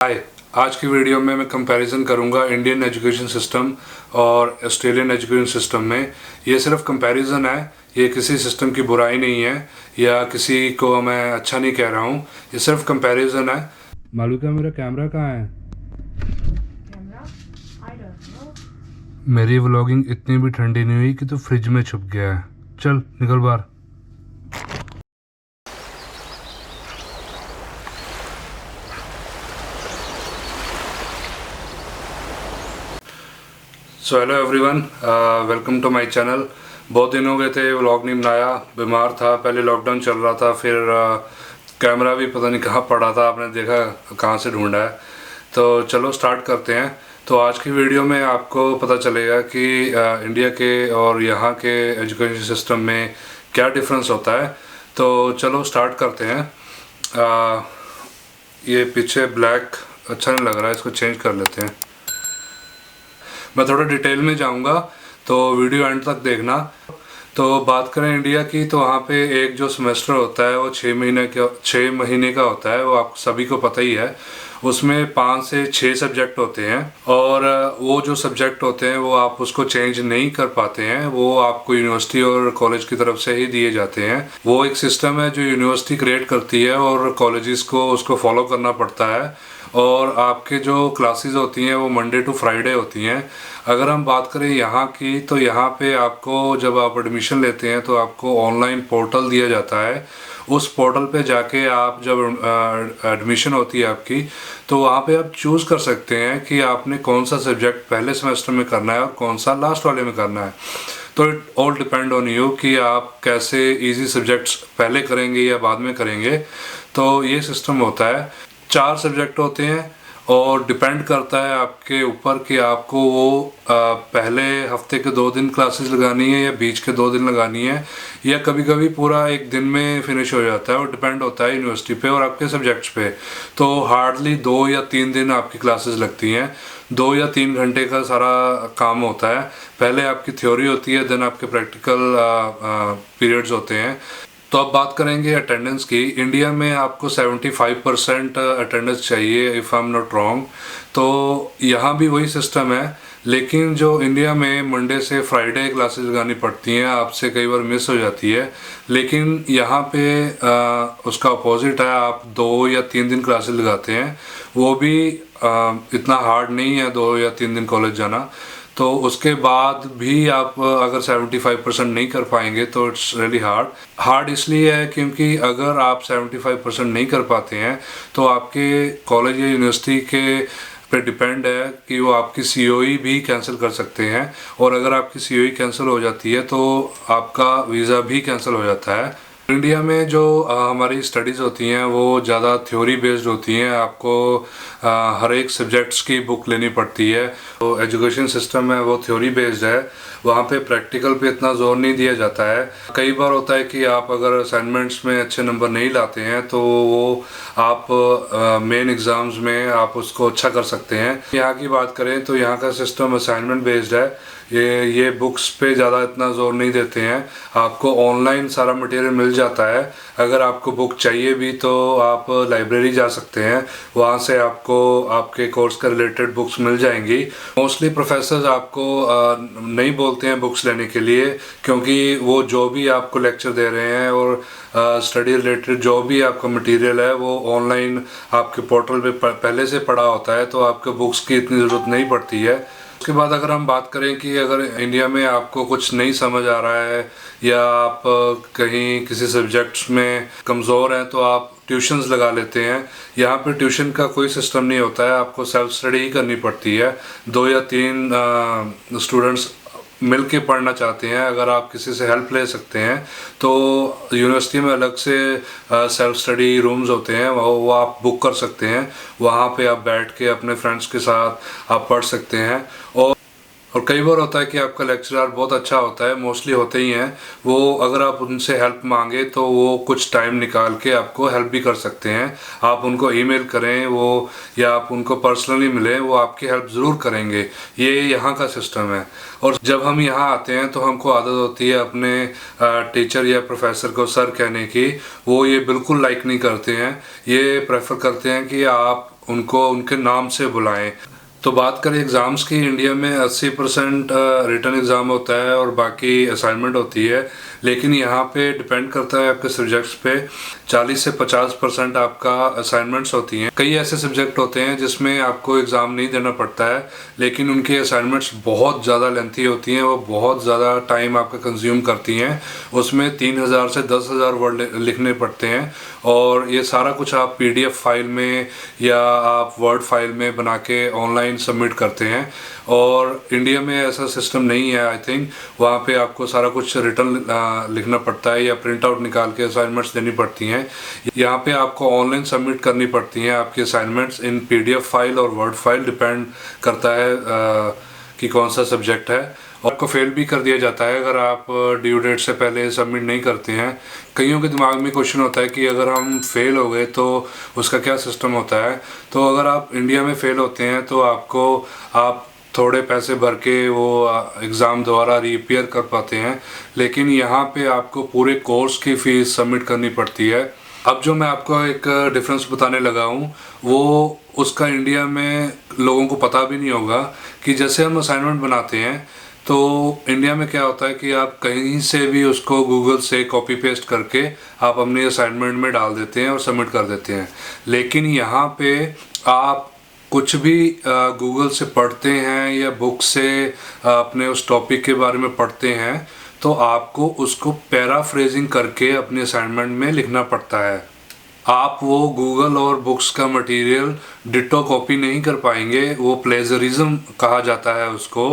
हाय। आज की वीडियो में मैं कंपैरिजन करूंगा इंडियन एजुकेशन सिस्टम और ऑस्ट्रेलियन एजुकेशन सिस्टम में। ये सिर्फ कंपैरिजन है, ये किसी सिस्टम की बुराई नहीं है या किसी को मैं अच्छा नहीं कह रहा हूँ। ये सिर्फ कंपैरिजन है। मालूका, मेरा कैमरा कहाँ है? मेरी व्लॉगिंग इतनी भी ठंडी नहीं हुई कि तू फ्रिज में छुप गया है। चल निकल बाहर। So hello everyone, welcome to my channel. बहुत दिन हो गए थे व्लॉग नहीं बनाया, बीमार था। पहले लॉकडाउन चल रहा था, फिर कैमरा भी पता नहीं कहाँ पड़ा था, आपने देखा कहाँ से ढूंढा है। तो चलो स्टार्ट करते हैं। तो आज की वीडियो में आपको पता चलेगा कि इंडिया के और यहाँ के एजुकेशन सिस्टम में क्या डिफरेंस होता है। तो चलो स्टार्ट करते हैं। ये पीछे ब्लैक अच्छा नहीं लग रहा है, इसको चेंज कर लेते हैं। मैं थोड़ा डिटेल में जाऊंगा, तो वीडियो एंड तक देखना। तो बात करें इंडिया की, तो वहाँ पे एक जो सेमेस्टर होता है वो 6 महीने का होता है। वो आप सभी को पता ही है। उसमें 5 से 6 सब्जेक्ट होते हैं, और वो जो सब्जेक्ट होते हैं वो आप उसको चेंज नहीं कर पाते हैं। वो आपको यूनिवर्सिटी और कॉलेज की तरफ से ही दिए जाते हैं। वो एक सिस्टम है जो यूनिवर्सिटी क्रिएट करती है और कॉलेजेस को उसको फॉलो करना पड़ता है। और आपके जो क्लासेस होती हैं वो मंडे टू फ्राइडे होती हैं। अगर हम बात करें यहाँ की, तो यहाँ पे आपको जब आप एडमिशन लेते हैं तो आपको ऑनलाइन पोर्टल दिया जाता है। उस पोर्टल पे जाके आप जब एडमिशन होती है आपकी, तो वहाँ पे आप चूज़ कर सकते हैं कि आपने कौन सा सब्जेक्ट पहले सेमेस्टर में करना है और कौन सा लास्ट वाले में करना है। तो it all depend on you कि आप कैसे इजी सब्जेक्ट्स पहले करेंगे या बाद में करेंगे। तो ये सिस्टम होता है। 4 सब्जेक्ट होते हैं और डिपेंड करता है आपके ऊपर कि आपको वो पहले हफ्ते के 2 दिन क्लासेस लगानी है या बीच के 2 दिन लगानी है, या कभी कभी पूरा एक दिन में फिनिश हो जाता है। और डिपेंड होता है यूनिवर्सिटी पे और आपके सब्जेक्ट्स पे। तो हार्डली 2 या 3 दिन आपकी क्लासेस लगती हैं। 2 या 3 घंटे का सारा काम होता है। पहले आपकी थ्योरी होती है, देन आपके प्रैक्टिकल पीरियड्स होते हैं। तो अब बात करेंगे अटेंडेंस की। इंडिया में आपको 75% अटेंडेंस चाहिए, if I am not wrong. तो यहाँ भी वही सिस्टम है, लेकिन जो इंडिया में मंडे से फ्राइडे क्लासेस लगानी पड़ती हैं, आपसे कई बार मिस हो जाती है। लेकिन यहाँ पे उसका अपोजिट है, आप 2 या 3 दिन क्लासेस लगाते हैं। वो भी इतना हार्ड नहीं है 2 या 3 दिन कॉलेज जाना। तो उसके बाद भी आप अगर 75% नहीं कर पाएंगे तो इट्स रियली हार्ड इसलिए है क्योंकि अगर आप 75% नहीं कर पाते हैं तो आपके कॉलेज या यूनिवर्सिटी के पे डिपेंड है कि वो आपकी सीओई भी कैंसिल कर सकते हैं। और अगर आपकी सीओई कैंसिल हो जाती है तो आपका वीज़ा भी कैंसिल हो जाता है। इंडिया में जो हमारी स्टडीज़ होती हैं वो ज़्यादा थ्योरी बेस्ड होती हैं। आपको हर एक सब्जेक्ट्स की बुक लेनी पड़ती है। तो एजुकेशन सिस्टम है वो थ्योरी बेस्ड है, वहाँ पे प्रैक्टिकल पे इतना जोर नहीं दिया जाता है। कई बार होता है कि आप अगर असाइनमेंट्स में अच्छे नंबर नहीं लाते हैं तो वो आप मेन एग्ज़ाम्स में आप उसको अच्छा कर सकते हैं। यहाँ की बात करें तो यहाँ का सिस्टम असाइनमेंट बेस्ड है। ये बुक्स पे ज़्यादा इतना जोर नहीं देते हैं। आपको ऑनलाइन सारा मटेरियल मिल जाता है। अगर आपको बुक चाहिए भी तो आप लाइब्रेरी जा सकते हैं, वहाँ से आपको आपके कोर्स का रिलेटेड बुक्स मिल जाएंगी। मोस्टली प्रोफेसर्स आपको नहीं बोलते हैं बुक्स लेने के लिए, क्योंकि वो जो भी आपको लेक्चर दे रहे हैं और स्टडी रिलेटेड जो भी आपका मटेरियल है वो ऑनलाइन आपके पोर्टल पे पहले से पड़ा होता है, तो आपको बुक्स की इतनी ज़रूरत नहीं पड़ती है। उसके बाद अगर हम बात करें कि अगर इंडिया में आपको कुछ नहीं समझ आ रहा है या आप कहीं किसी सब्जेक्ट्स में कमज़ोर हैं तो आप ट्यूशन्स लगा लेते हैं। यहाँ पे ट्यूशन का कोई सिस्टम नहीं होता है, आपको सेल्फ स्टडी ही करनी पड़ती है। 2 या 3 स्टूडेंट्स मिल के पढ़ना चाहते हैं, अगर आप किसी से हेल्प ले सकते हैं तो यूनिवर्सिटी में अलग से सेल्फ स्टडी रूम्स होते हैं, वो आप बुक कर सकते हैं। वहाँ पे आप बैठ के अपने फ्रेंड्स के साथ आप पढ़ सकते हैं। और कई बार होता है कि आपका लेक्चरर बहुत अच्छा होता है, मोस्टली होते ही हैं वो। अगर आप उनसे हेल्प मांगे तो वो कुछ टाइम निकाल के आपको हेल्प भी कर सकते हैं। आप उनको ईमेल करें वो, या आप उनको पर्सनली मिलें, वो आपकी हेल्प ज़रूर करेंगे। ये यहाँ का सिस्टम है। और जब हम यहाँ आते हैं तो हमको आदत होती है अपने टीचर या प्रोफेसर को सर कहने की। वो ये बिल्कुल लाइक नहीं करते हैं, ये प्रेफर करते हैं कि आप उनको उनके नाम से बुलाएं। तो बात करें एग्ज़ाम्स की, इंडिया में 80% रिटन एग्ज़ाम होता है और बाकी असाइनमेंट होती है, लेकिन यहाँ पे डिपेंड करता है आपके सब्जेक्ट्स पे। 40 से 50% आपका असाइनमेंट्स होती हैं। कई ऐसे सब्जेक्ट होते हैं जिसमें आपको एग्ज़ाम नहीं देना पड़ता है, लेकिन उनकी असाइनमेंट्स बहुत ज़्यादा लेंथी होती हैं, वो बहुत ज़्यादा टाइम आपका कंज्यूम करती हैं। उसमें 3000 से 10,000 वर्ड लिखने पड़ते हैं, और ये सारा कुछ आप PDF फाइल में या आप वर्ड फाइल में बना के ऑनलाइन सबमिट करते हैं। और इंडिया में ऐसा सिस्टम नहीं है, आई थिंक। वहाँ पे आपको सारा कुछ रिटर्न लिखना पड़ता है या प्रिंट आउट निकाल के असाइनमेंट्स देनी पड़ती हैं। यहाँ पे आपको ऑनलाइन सबमिट करनी पड़ती हैं आपकी असाइनमेंट्स इन PDF फाइल और वर्ड फाइल, डिपेंड करता है कि कौन सा सब्जेक्ट है। और आपको फेल भी कर दिया जाता है अगर आप ड्यू डेट से पहले सबमिट नहीं करते हैं। कईयों के दिमाग में क्वेश्चन होता है कि अगर हम फेल हो गए तो उसका क्या सिस्टम होता है। तो अगर आप इंडिया में फेल होते हैं तो आप थोड़े पैसे भर के वो एग्ज़ाम दोबारा रीअपीयर कर पाते हैं, लेकिन यहाँ पे आपको पूरे कोर्स की फ़ीस सबमिट करनी पड़ती है। अब जो मैं आपको एक डिफरेंस बताने लगा हूँ, वो उसका इंडिया में लोगों को पता भी नहीं होगा। कि जैसे हम असाइनमेंट बनाते हैं तो इंडिया में क्या होता है कि आप कहीं से भी उसको गूगल से कॉपी पेस्ट करके आप अपनी असाइनमेंट में डाल देते हैं और सबमिट कर देते हैं। लेकिन यहाँ पे आप कुछ भी गूगल से पढ़ते हैं या बुक से अपने उस टॉपिक के बारे में पढ़ते हैं, तो आपको उसको पैराफ्रेजिंग करके अपने असाइनमेंट में लिखना पड़ता है। आप वो गूगल और बुक्स का मटेरियल डिटो कॉपी नहीं कर पाएंगे, वो प्लेजरिज्म कहा जाता है उसको।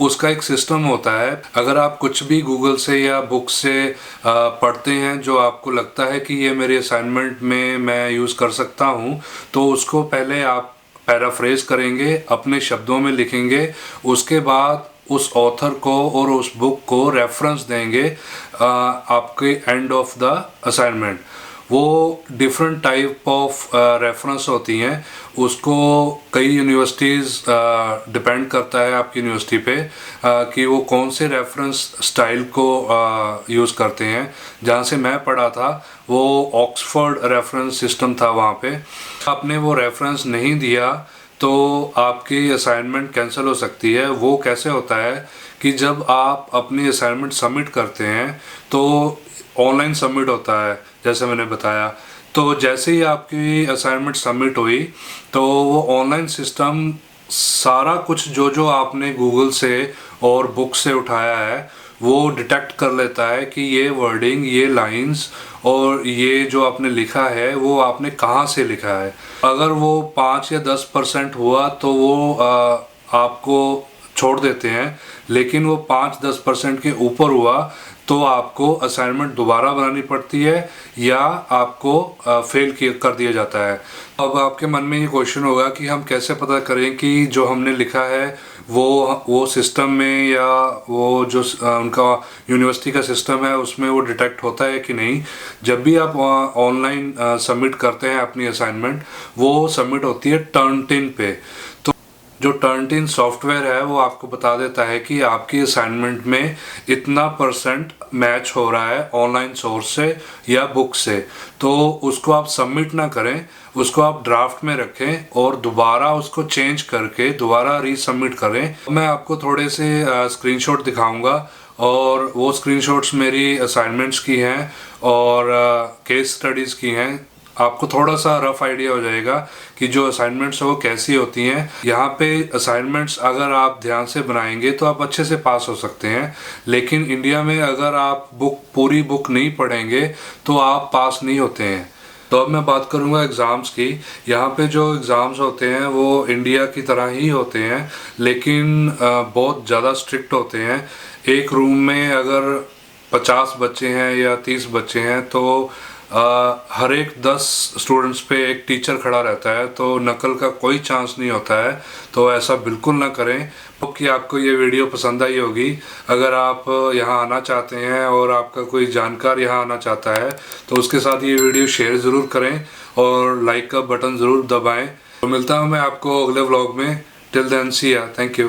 उसका एक सिस्टम होता है, अगर आप कुछ भी गूगल से या बुक से पढ़ते हैं जो आपको लगता है कि ये मेरे असाइनमेंट में मैं यूज़ कर सकता हूँ, तो उसको पहले आप पैराफ्रेज करेंगे, अपने शब्दों में लिखेंगे, उसके बाद उस ऑथर को और उस बुक को रेफरेंस देंगे आपके एंड ऑफ द असाइनमेंट। वो डिफरेंट टाइप ऑफ रेफरेंस होती हैं, उसको कई यूनिवर्सिटीज़ डिपेंड करता है आपकी यूनिवर्सिटी पे कि वो कौन से रेफरेंस स्टाइल को यूज़ करते हैं। जहाँ से मैं पढ़ा था वो ऑक्सफोर्ड रेफरेंस सिस्टम था वहाँ पे। आपने वो रेफरेंस नहीं दिया तो आपकी असाइनमेंट कैंसिल हो सकती है। वो कैसे होता है कि जब आप अपनी असाइनमेंट सबमिट करते हैं तो ऑनलाइन सबमिट होता है जैसे मैंने बताया। तो जैसे ही आपकी असाइनमेंट सबमिट हुई तो वो ऑनलाइन सिस्टम सारा कुछ जो जो आपने गूगल से और बुक से उठाया है वो डिटेक्ट कर लेता है कि ये वर्डिंग, ये लाइंस और ये जो आपने लिखा है वो आपने कहाँ से लिखा है। अगर वो 5 या 10% हुआ तो वो आपको छोड़ देते हैं, लेकिन वो 5-10% के ऊपर हुआ तो आपको असाइनमेंट दोबारा बनानी पड़ती है या आपको फेल कर दिया जाता है। अब आपके मन में ये क्वेश्चन होगा कि हम कैसे पता करें कि जो हमने लिखा है वो सिस्टम में या वो जो उनका यूनिवर्सिटी का सिस्टम है उसमें वो डिटेक्ट होता है कि नहीं। जब भी आप ऑनलाइन सबमिट करते हैं अपनी असाइनमेंट, वो सबमिट होती है टर्नटिन पे। तो जो टर्नटिन सॉफ्टवेयर है वो आपको बता देता है कि आपकी असाइनमेंट में इतना % मैच हो रहा है ऑनलाइन सोर्स से या बुक से। तो उसको आप सबमिट ना करें, उसको आप ड्राफ्ट में रखें और दोबारा उसको चेंज करके दोबारा रीसबमिट करें। मैं आपको थोड़े से स्क्रीनशॉट दिखाऊंगा और वो स्क्रीनशॉट्स मेरी असाइनमेंट्स की हैं और केस स्टडीज़ की हैं। आपको थोड़ा सा रफ आइडिया हो जाएगा कि जो असाइनमेंट्स है वो कैसी होती हैं। यहाँ पे असाइनमेंट्स अगर आप ध्यान से बनाएंगे तो आप अच्छे से पास हो सकते हैं, लेकिन इंडिया में अगर आप पूरी बुक नहीं पढ़ेंगे तो आप पास नहीं होते हैं। तो अब मैं बात करूँगा एग्ज़ाम्स की। यहाँ पे जो एग्ज़ाम्स होते हैं वो इंडिया की तरह ही होते हैं, लेकिन बहुत ज़्यादा स्ट्रिक्ट होते हैं। एक रूम में अगर 50 बच्चे हैं या 30 बच्चे हैं तो हर एक 10 स्टूडेंट्स पे एक टीचर खड़ा रहता है, तो नकल का कोई चांस नहीं होता है। तो ऐसा बिल्कुल ना करें। कि आपको ये वीडियो पसंद आई होगी। अगर आप यहाँ आना चाहते हैं और आपका कोई जानकार यहाँ आना चाहता है तो उसके साथ ये वीडियो शेयर ज़रूर करें और लाइक का बटन ज़रूर दबाएं। तो मिलता हूँ मैं आपको अगले व्लॉग में। टिल देन सी या, थैंक यू।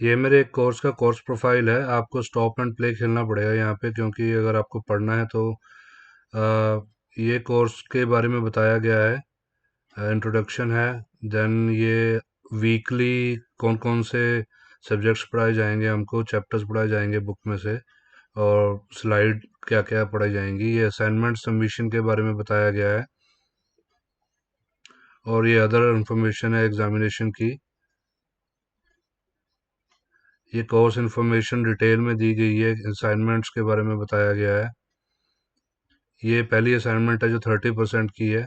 ये मेरे एक कोर्स का कोर्स प्रोफाइल है। आपको स्टॉप एंड प्ले खेलना पड़ेगा यहाँ पे, क्योंकि अगर आपको पढ़ना है तो ये कोर्स के बारे में बताया गया है। इंट्रोडक्शन है। देन ये वीकली कौन कौन से सब्जेक्ट्स पढ़ाए जाएंगे, हमको चैप्टर्स पढ़ाए जाएंगे बुक में से, और स्लाइड क्या क्या पढ़ाई जाएंगी। ये असाइनमेंट सबमिशन के बारे में बताया गया है, और ये अदर इंफॉर्मेशन है एग्जामिनेशन की। ये कोर्स इंफॉर्मेशन डिटेल में दी गई है, असाइनमेंट्स के बारे में बताया गया है। ये पहली असाइनमेंट है जो 30% की है,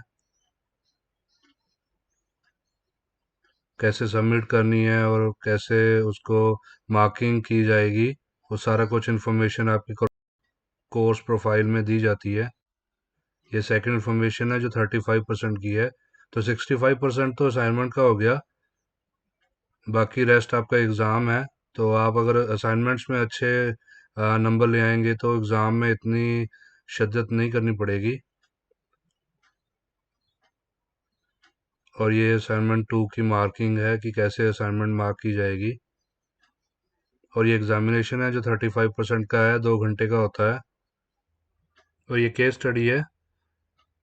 कैसे सबमिट करनी है और कैसे उसको मार्किंग की जाएगी, वो सारा कुछ इन्फॉर्मेशन आपकी कोर्स प्रोफाइल में दी जाती है। ये सेकंड इन्फॉर्मेशन है जो 35% की है। तो 65% तो असाइनमेंट का हो गया, बाकी रेस्ट आपका एग्ज़ाम है। तो आप अगर असाइनमेंट्स में अच्छे नंबर ले आएंगे तो एग्ज़ाम में इतनी शिद्दत नहीं करनी पड़ेगी। और ये असाइनमेंट 2 की मार्किंग है कि कैसे असाइनमेंट मार्क की जाएगी। और ये एग्जामिनेशन है जो 35% का है, 2 घंटे का होता है। और ये केस स्टडी है।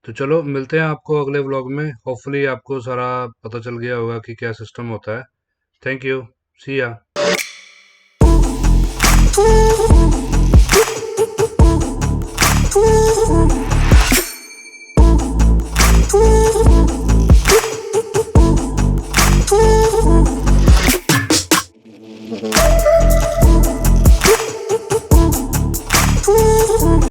तो चलो मिलते हैं आपको अगले व्लॉग में। होपफुली आपको सारा पता चल गया होगा कि क्या सिस्टम होता है। थैंक यू, सी या। Ooh.